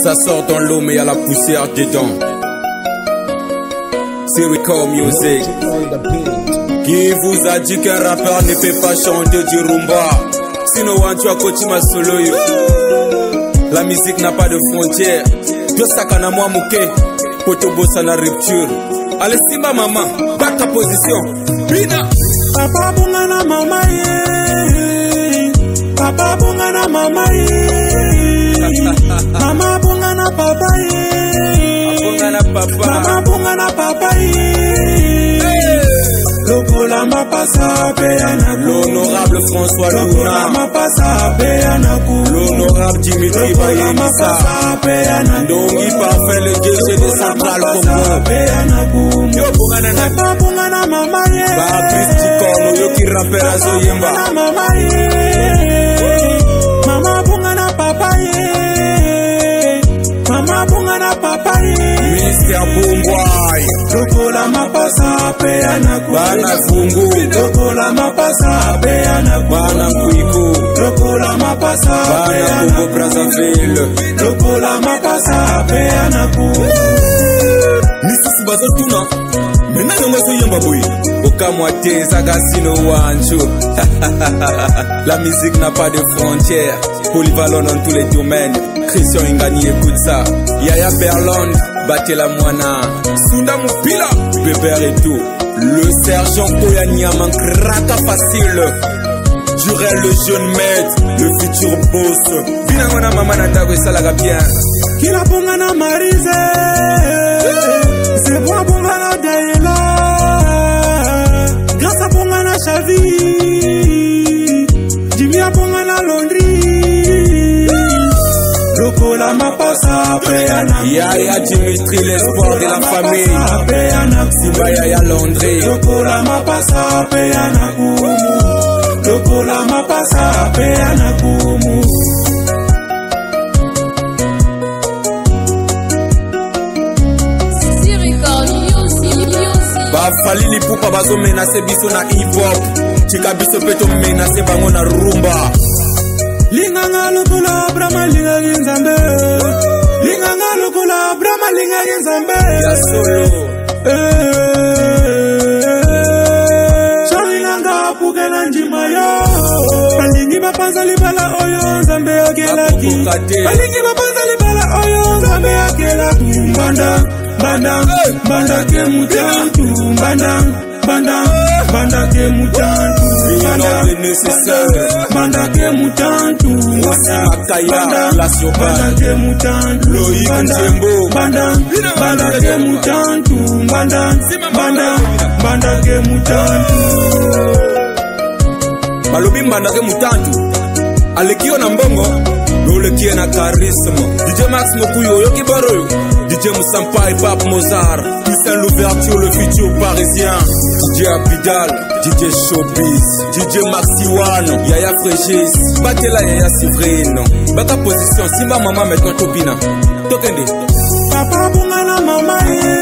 Ça sort dans l'eau mais y'a la poussière dedans. Sirico Music. Qui vous a dit qu'un rappeur ne peut pas chanter du rumba? Sinon tu as coaché ma solo yo. La musique n'a pas de frontières. Dieu sakana moi mouké. Poto bossa na rupture. Allez Simba maman, bat ta position. Bina. Papa bunga na mama ye. Papa bunga na mama ye. Mama bunga na papa ye. Bunga na papa. Mama bunga na papa ye. Lokola ma passa peyana. L'honorable François Luna. Lokola ma passa peyana. L'honorable Dimitri Bayelissa. Ndongi parfait le DG de Central Congo. Yo bunga na Papa bunga na mama ye. Ba Christy Corno yo ki rappeur azo yemba. Mama ye. Mama bunga na papa ye. Mama bunga na papa ye. Mr. Boomboy. Lokola ma passa peyana. Bana Fungu. Lokola ma passa peyana. Bana Kuiku. Lokola ma passa Bana Congo Brazzaville. Lokola ma passa peyana. Misusu bazo tuna. Mena yongo so yemba boy. Okamwa te zagasino wancho. La musique n'a pas de frontières. Polyvalent dans tous les domaines. Christian Ingani écoute ça. Yaya Berlon, Batela Moana. Sunda Mupila, Bébert et tout. Le sergent Koyanyama Kraka facile. Jurel le jeune maître, le futur boss. Binangona maman Natago Salaga bien. Kila Bongana Marise. C'est moi Bongana Daïla. Grâce à Bongana Chavi. Jimmy a Bongana Londri. Lokola ma passa peyana. Yaya Dimitri l'espoir de la famille. Simba Yaya Londri. Lokola ma passa peyana kumu. Lokola ma passa peyana kumu. Ba fali lipupa bazo menase biso na hip hop. Chika biso peto menase bango na rumba. Linganga lokola brama linga nzambe. Linganga lokola brama linga nzambe. Ya solo. Charinanga pukela njima yo. Balingi bapanza libala oyo nzambe akelaki. Balingi bapanza libala oyo nzambe akelaki. Banda ke mutantu. Banda ke mutantu. Banda ke mutantu. Banda ke mutantu. Banda ke mutantu. Banda ke mutantu. Balobi mbanda ke mutantu. Alekio na mbongo. Lolekie na charisme. DJ Max Mokuyo yoki baroyo. DJ Moussampa et Pape Mozart. Toussaint l'ouverture, le futur parisien. DJ Abidal, DJ Showbiz, DJ Maxiwan, Yaya Frégis, Batela Yaya Sivrino. Baka position, Simba maman maintenant Topina. Tokende. Papa bunga na mama ye.